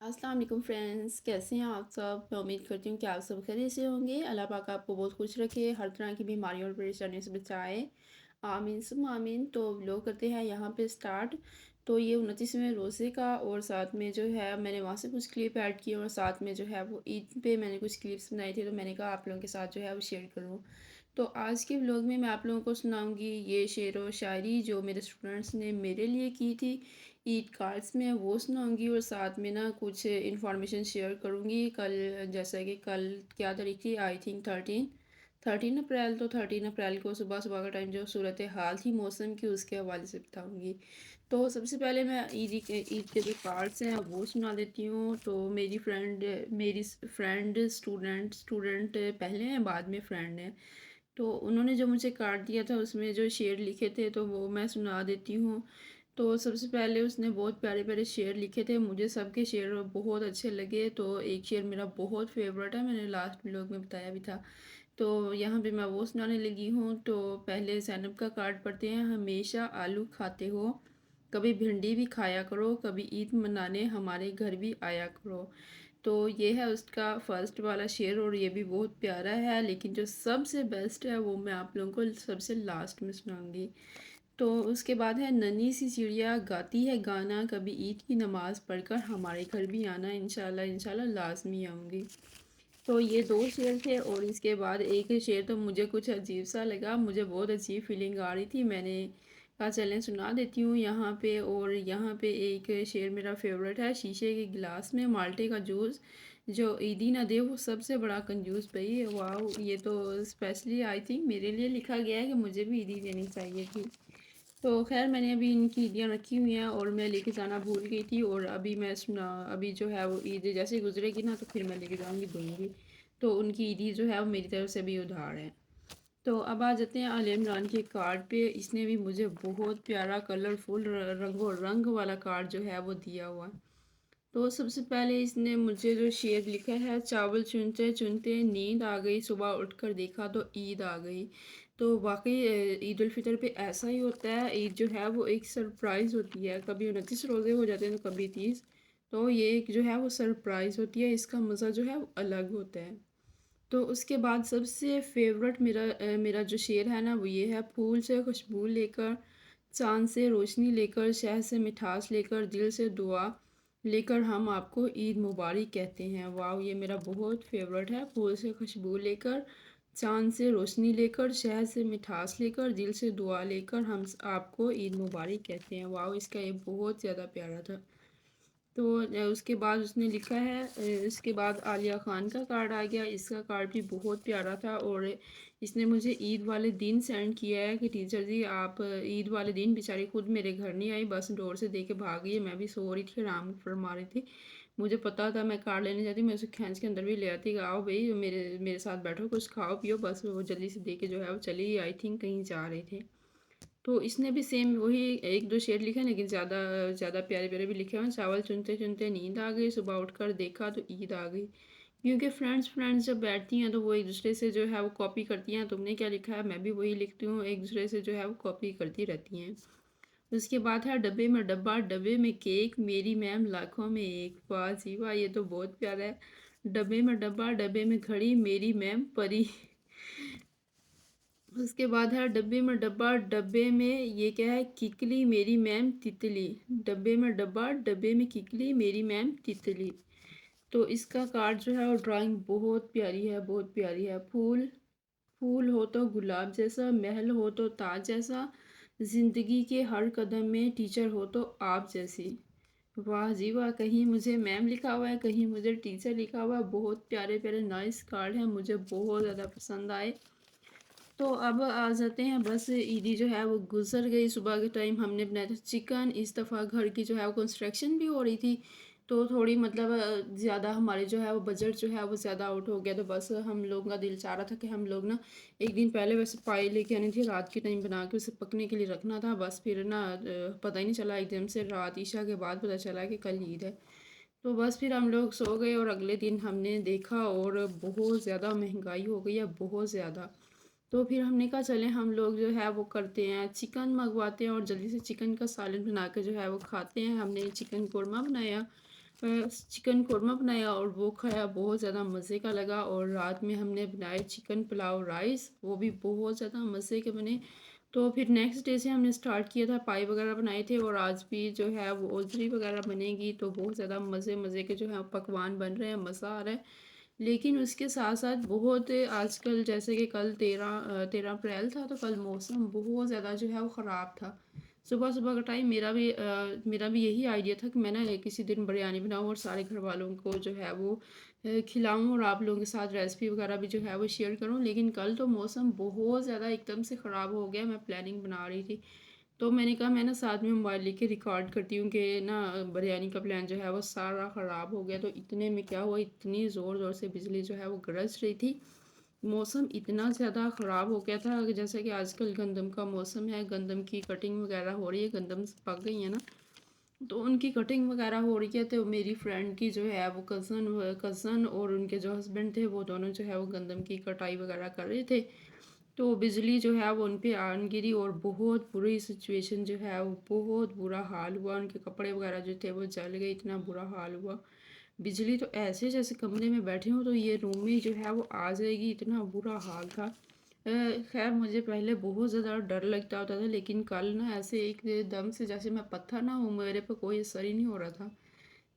अस्सलाम वालेकुम फ्रेंड्स, कैसे हैं आप सब। मैं उम्मीद करती हूँ कि आप सब खैरियत से होंगे। अल्लाह पाक आपको बहुत खुश रखे, हर तरह की बीमारियों और परेशानियों से बचाए। आमीन सुम्मा आमीन। तो लोग करते हैं यहाँ पे स्टार्ट। तो ये 29वें रोज़े का, और साथ में जो है मैंने वहाँ से कुछ क्लिप ऐड किए, और साथ में जो है वो ईद पे मैंने कुछ क्लिप्स बनाई थी, तो मैंने कहा आप लोगों के साथ जो है वो शेयर करूँ। तो आज के व्लॉग में मैं आप लोगों को सुनाऊंगी ये शेर व शायरी जो मेरे स्टूडेंट्स ने मेरे लिए की थी ईद कार्ड्स में, वो सुनाऊंगी। और साथ में ना कुछ इन्फॉर्मेशन शेयर करूंगी। कल, जैसा कि कल क्या तारीख थी, आई थिंक 13 अप्रैल। तो 13 अप्रैल को सुबह सुबह का टाइम जो सूरत हाल थी मौसम की, उसके हवाले से बताऊंगी। तो सबसे पहले मैं ईद के जो कार्ड्स हैं वो सुना देती हूँ। तो मेरी फ्रेंड स्टूडेंट पहले हैं, बाद में फ्रेंड हैं। तो उन्होंने जो मुझे कार्ड दिया था उसमें जो शेर लिखे थे तो वो मैं सुना देती हूँ। तो सबसे पहले उसने बहुत प्यारे प्यारे शेर लिखे थे, मुझे सबके शेर बहुत अच्छे लगे। तो एक शेर मेरा बहुत फेवरेट है, मैंने लास्ट व्लॉग में बताया भी था। तो यहाँ पे मैं वो सुनाने लगी हूँ। तो पहले ज़ैनब का कार्ड पढ़ते हैं। हमेशा आलू खाते हो, कभी भिंडी भी खाया करो, कभी ईद मनाने हमारे घर भी आया करो। तो ये है उसका फर्स्ट वाला शेर, और ये भी बहुत प्यारा है। लेकिन जो सबसे बेस्ट है वो मैं आप लोगों को सबसे लास्ट में सुनाऊंगी। तो उसके बाद है, नन्ही सी चिड़िया गाती है गाना, कभी ईद की नमाज़ पढ़कर हमारे घर भी आना, इंशाल्लाह इंशाल्लाह लाज़मी आऊँगी। तो ये दो शेर थे। और इसके बाद एक शेर तो मुझे कुछ अजीब सा लगा, मुझे बहुत अजीब फीलिंग आ रही थी, मैंने कहा चलें सुना देती हूँ यहाँ पे। और यहाँ पे एक शेर मेरा फेवरेट है, शीशे के गिलास में माल्टे का जूस, जो ईदी ना दे वो सबसे बड़ा कंजूस। भाई वाह, ये तो स्पेशली आई थिंक मेरे लिए लिखा गया है कि मुझे भी ईदी देनी चाहिए थी। तो खैर मैंने अभी इनकी ईदियाँ रखी हुई हैं, और मैं लेके जाना भूल गई थी। और अभी जो है वो ईद जैसे ही गुजरेगी ना तो फिर मैं लेके जाऊँगी, दूँगी। तो उनकी ईदी जो है वो मेरी तरफ से भी उधार है। तो अब आ जाते हैं आल इमरान के कार्ड पे। इसने भी मुझे बहुत प्यारा कलरफुल रंगों रंग वाला कार्ड जो है वो दिया हुआ है। तो सबसे पहले इसने मुझे जो शेर लिखा है, चावल चुनते चुनते नींद आ गई, सुबह उठकर देखा तो ईद आ गई। तो वाकई ईद उल फितर पे ऐसा ही होता है, ईद जो है वो एक सरप्राइज़ होती है। कभी 29 रोज़े हो जाते हैं तो कभी 30। तो ये एक जो है वो सरप्राइज़ होती है, इसका मज़ा जो है वो अलग होता है। तो उसके बाद सबसे फेवरेट मेरा जो शेर है ना वो ये है, फूल से खुशबू लेकर, चाँद से रोशनी लेकर, शहद से मिठास लेकर, दिल से दुआ लेकर हम आपको ईद मुबारक कहते हैं। वाह, ये मेरा बहुत फेवरेट है। फूल से खुशबू लेकर, चाँद से रोशनी लेकर, शहद से मिठास लेकर, दिल से दुआ लेकर हम आपको ईद मुबारक कहते हैं। वाह, इसका ये बहुत ज़्यादा प्यारा था। तो उसके बाद उसने लिखा है, इसके बाद आलिया ख़ान का कार्ड आ गया। इसका कार्ड भी बहुत प्यारा था, और इसने मुझे ईद वाले दिन सेंड किया है कि टीचर जी आप ईद वाले दिन बेचारी खुद मेरे घर नहीं आई, बस डोर से दे के भाग गई। मैं भी सो रही थी, आराम फरमा रही थी, मुझे पता था मैं कार्ड लेने जाती, मैं उसे खींच के अंदर भी ले आती कि आओ भाई मेरे मेरे साथ बैठो, कुछ खाओ पियो। बस वो जल्दी से दे के जो है वो चली, आई थिंक कहीं जा रहे थे। तो इसने भी सेम वही एक दो शेर लिखे, लेकिन ज़्यादा ज़्यादा प्यारे प्यारे भी लिखे हुए हैं। चावल चुनते चुनते नींद आ गई, सुबह उठकर देखा तो ईद आ गई। क्योंकि फ्रेंड्स जब बैठती हैं तो वो एक दूसरे से जो है वो कॉपी करती हैं, तुमने क्या लिखा है मैं भी वही लिखती हूँ, एक दूसरे से जो है वो कॉपी करती रहती हैं। उसके बाद है, डब्बे में डब्बा डब्बे में केक, मेरी मैम लाखों में एक। वाह जी वाह, ये तो बहुत प्यारा है। डब्बे में डब्बा डब्बे में घड़ी, मेरी मैम परी। उसके बाद है, डब्बे में डब्बा डब्बे में ये क्या है, किकली, मेरी मैम तितली। डब्बे में डब्बा डब्बे में किकली, मेरी मैम तितली। तो इसका कार्ड जो है वो ड्राइंग बहुत प्यारी है, बहुत प्यारी है। फूल फूल हो तो गुलाब जैसा, महल हो तो ताज जैसा, जिंदगी के हर कदम में टीचर हो तो आप जैसी। वाह जी वाह, कहीं मुझे मैम लिखा हुआ है, कहीं मुझे टीचर लिखा हुआ है। बहुत प्यारे प्यारे नाइस कार्ड हैं, मुझे बहुत ज़्यादा पसंद आए। तो अब आ जाते हैं, बस ईदी जो है वो गुजर गई। सुबह के टाइम हमने बनाया था चिकन। इस दफ़ा घर की जो है वो कंस्ट्रक्शन भी हो रही थी, तो थोड़ी मतलब ज़्यादा हमारे जो है वो बजट जो है वो ज़्यादा आउट हो गया। तो बस हम लोगों का दिल चाह रहा था कि हम लोग ना एक दिन पहले वैसे पाई लेके आनी थी, रात के टाइम बना के उसे पकने के लिए रखना था। बस फिर ना पता ही नहीं चला, एकदम से रात ईशा के बाद पता चला कि कल ईद है। तो बस फिर हम लोग सो गए, और अगले दिन हमने देखा और बहुत ज़्यादा महंगाई हो गई है, बहुत ज़्यादा। तो फिर हमने कहा चलें हम लोग जो है वो करते हैं, चिकन मंगवाते हैं और जल्दी से चिकन का सालन बना के जो है वो खाते हैं। हमने चिकन कोरमा बनाया, चिकन कोरमा बनाया और वो खाया, बहुत ज़्यादा मज़े का लगा। और रात में हमने बनाए चिकन पुलाव राइस, वो भी बहुत ज़्यादा मज़े के बने। तो फिर नेक्स्ट डे से हमने स्टार्ट किया था, पाई वगैरह बनाए थे, और आज भी जो है वो ओजरी वगैरह बनेगी। तो बहुत ज़्यादा मज़े मज़े के जो है पकवान बन रहे हैं, मज़ा आ रहा है। लेकिन उसके साथ साथ बहुत आजकल, जैसे कि कल 13 अप्रैल था, तो कल मौसम बहुत ज़्यादा जो है वो ख़राब था। सुबह सुबह का टाइम मेरा भी यही आइडिया था कि मैं ना किसी दिन बिरयानी बनाऊँ और सारे घर वालों को जो है वो खिलाऊँ, और आप लोगों के साथ रेसिपी वगैरह भी जो है वो शेयर करूँ। लेकिन कल तो मौसम बहुत ज़्यादा एकदम से ख़राब हो गया। मैं प्लानिंग बना रही थी, तो मैंने कहा मैं ना साथ में मोबाइल लेके रिकॉर्ड करती हूँ कि ना बिरयानी का प्लान जो है वो सारा ख़राब हो गया। तो इतने में क्या हुआ, इतनी ज़ोर ज़ोर से बिजली जो है वो गरज रही थी। मौसम इतना ज़्यादा ख़राब हो गया था कि जैसे कि आजकल गंदम का मौसम है, गंदम की कटिंग वगैरह हो रही है, गंदम पक गई है ना, तो उनकी कटिंग वगैरह हो रही है। तो मेरी फ्रेंड की जो है वो कज़न और उनके जो हस्बैंड थे, वो दोनों जो है वो गंदम की कटाई वगैरह कर रहे थे। तो बिजली जो है वो उन पे आन गिरी, और बहुत बुरी सिचुएशन जो है वो बहुत बुरा हाल हुआ। उनके कपड़े वगैरह जो थे वो जल गए, इतना बुरा हाल हुआ। बिजली तो ऐसे जैसे कमरे में बैठे हो तो ये रूम में जो है वो आ जाएगी, इतना बुरा हाल था। खैर मुझे पहले बहुत ज़्यादा डर लगता होता था, लेकिन कल ना ऐसे एकदम से जैसे मैं पत्थर ना हूँ, मेरे पे कोई असर ही नहीं हो रहा था।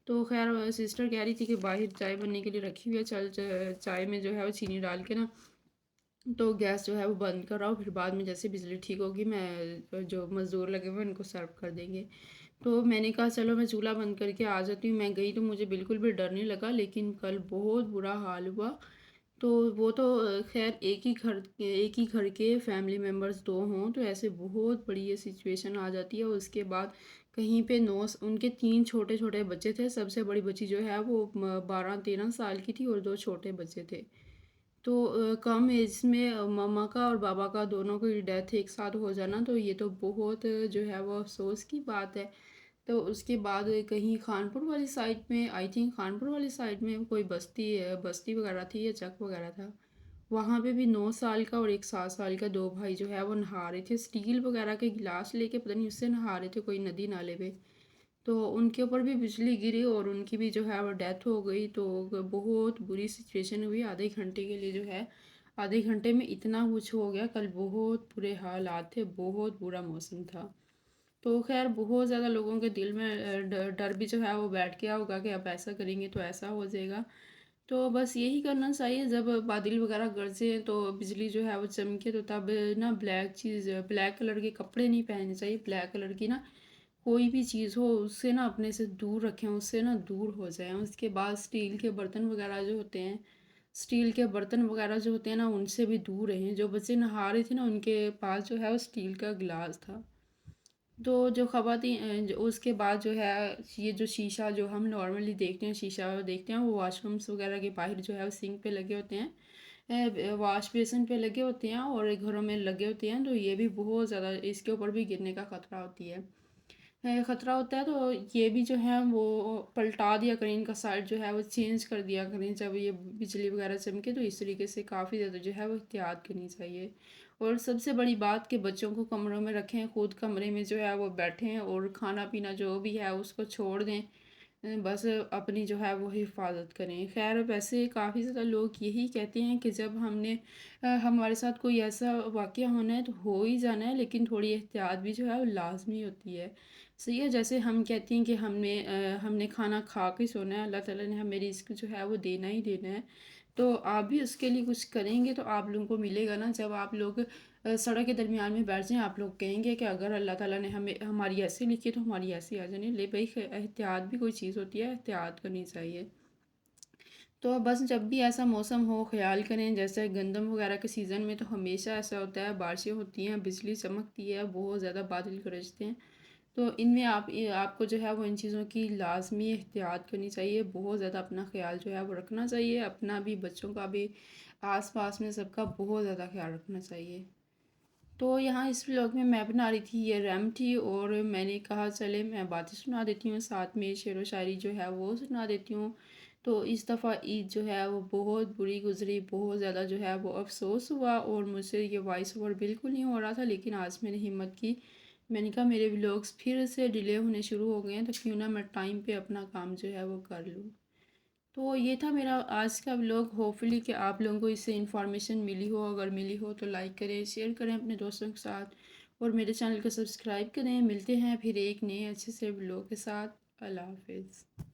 तो खैर सिस्टर कह रही थी कि बाहर चाय बनने के लिए रखी हुई है, चल चाय में जो है वो चीनी डाल के ना, तो गैस जो है वो बंद कराओ, फिर बाद में जैसे बिजली ठीक होगी मैं जो मज़दूर लगे हुए हैं उनको सर्व कर देंगे। तो मैंने कहा चलो मैं चूल्हा बंद करके आ जाती हूँ। मैं गई तो मुझे बिल्कुल भी डर नहीं लगा, लेकिन कल बहुत बुरा हाल हुआ। तो वो तो खैर एक ही घर के फैमिली मेम्बर्स दो हों तो ऐसे बहुत बड़ी ये सिचुएशन आ जाती है। उसके बाद कहीं पे उनके 3 छोटे छोटे बच्चे थे। सबसे बड़ी बच्ची जो है वो 12-13 साल की थी, और दो छोटे बच्चे थे। तो कम एज में मम्मा का और बाबा का दोनों की डेथ एक साथ हो जाना, तो ये तो बहुत जो है वो अफसोस की बात है। तो उसके बाद कहीं खानपुर वाली साइड में, आई थिंक खानपुर वाली साइड में कोई बस्ती वगैरह थी या चक वगैरह था। वहाँ पे भी 9 साल का और एक 7 साल का दो भाई जो है वो नहा रहे थे, स्टील वगैरह के गिलास लेके, पता नहीं उससे नहा रहे थे कोई नदी नाले पे। तो उनके ऊपर भी बिजली गिरी और उनकी भी जो है वो डेथ हो गई। तो बहुत बुरी सिचुएशन हुई आधे घंटे के लिए जो है। आधे घंटे में इतना कुछ हो गया, कल बहुत बुरे हालात थे, बहुत बुरा मौसम था। तो खैर बहुत ज़्यादा लोगों के दिल में डर भी जो है वो बैठ गया होगा कि अब ऐसा करेंगे तो ऐसा हो जाएगा। तो बस यही करना चाहिए, जब बादल वगैरह गरजे तो बिजली जो है वो चमके, तो तब ना ब्लैक कलर के कपड़े नहीं पहनने चाहिए। ब्लैक कलर की ना कोई भी चीज़ हो उससे ना अपने से दूर रखें, उससे ना दूर हो जाएं। उसके बाद स्टील के बर्तन वगैरह जो होते हैं, स्टील के बर्तन वगैरह जो होते हैं ना, उनसे भी दूर रहें। जो बच्चे नहा रहे थे ना, उनके पास जो है वो स्टील का गिलास था। तो जो ख़वातीन उसके बाद जो है, ये जो शीशा जो हम नॉर्मली देखते हैं, शीशा देखते हैं, वो वॉशरूम्स वगैरह के बाहर जो है वो सिंक पे लगे होते हैं, वॉश बेसिन पे लगे होते हैं और घरों में लगे होते हैं। तो ये भी बहुत ज़्यादा, इसके ऊपर भी गिरने का खतरा होती है, ख़तरा होता है। तो ये भी जो है वो पलटा दिया करें, इनका साइड जो है वो चेंज कर दिया करें जब ये बिजली वगैरह चमके। तो इस तरीके से काफ़ी ज़्यादा जो है वो एहतियात करनी चाहिए। और सबसे बड़ी बात कि बच्चों को कमरों में रखें, खुद कमरे में जो है वो बैठें, और खाना पीना जो भी है उसको छोड़ दें। बस अपनी जो है वो हिफाजत करें। खैर वैसे काफ़ी ज़्यादा लोग यही कहते हैं कि जब हमारे साथ कोई ऐसा वाक़या होना है तो हो ही जाना है, लेकिन थोड़ी एहतियात भी जो है वो लाज़मी होती है। सही है, जैसे हम कहते हैं कि हमने खाना खा के सोना है, अल्लाह ताला ने हमें रिज़्क जो है वो देना ही देना है। तो आप भी उसके लिए कुछ करेंगे तो आप लोगों को मिलेगा ना। जब आप लोग सड़क के दरमियान में बैठ जाएं, आप लोग कहेंगे कि अगर अल्लाह ताला ने हमें हमारी ऐसी लिखी है तो हमारी ऐसी आ जानी। ले भाई, एहतियात भी कोई चीज़ होती है, एहतियात करनी चाहिए। तो बस जब भी ऐसा मौसम हो ख्याल करें। जैसे गंदम वगैरह के सीज़न में तो हमेशा ऐसा होता है, बारिशें होती हैं, बिजली चमकती है, बहुत ज़्यादा बादल गरजते हैं। तो इनमें आपको जो है वो इन चीज़ों की लाजमी एहतियात करनी चाहिए। बहुत ज़्यादा अपना ख्याल जो है वो रखना चाहिए, अपना भी, बच्चों का भी, आस पास में सबका बहुत ज़्यादा ख्याल रखना चाहिए। तो यहाँ इस व्लॉग में मैं बना रही थी ये रेमटी, और मैंने कहा चले मैं बातें सुना देती हूँ, साथ में शेर व शायरी जो है वो सुना देती हूँ। तो इस दफ़ा ईद जो है वो बहुत बुरी गुजरी, बहुत ज़्यादा जो है वो अफसोस हुआ, और मुझसे ये वॉइस ओवर बिल्कुल नहीं हो रहा था। लेकिन आज मैंने हिम्मत की, میں نے کہا میرے ولاگس پھر سے ڈیلے ہونے شروع ہو گئے ہیں، تو کیوں نہ میں ٹائم پہ اپنا کام جو ہے وہ کر لوں۔ تو یہ تھا میرا آج کا ولاگ، ہوپ فلی کہ آپ لوگوں کو اس سے انفارمیشن ملی ہو، اگر ملی ہو تو لائک کریں، شیئر کریں اپنے دوستوں کے ساتھ، اور میرے چینل کو سبسکرائب کریں۔ ملتے ہیں پھر ایک نئے اچھے سے ولاگ کے ساتھ۔ اللہ حافظ۔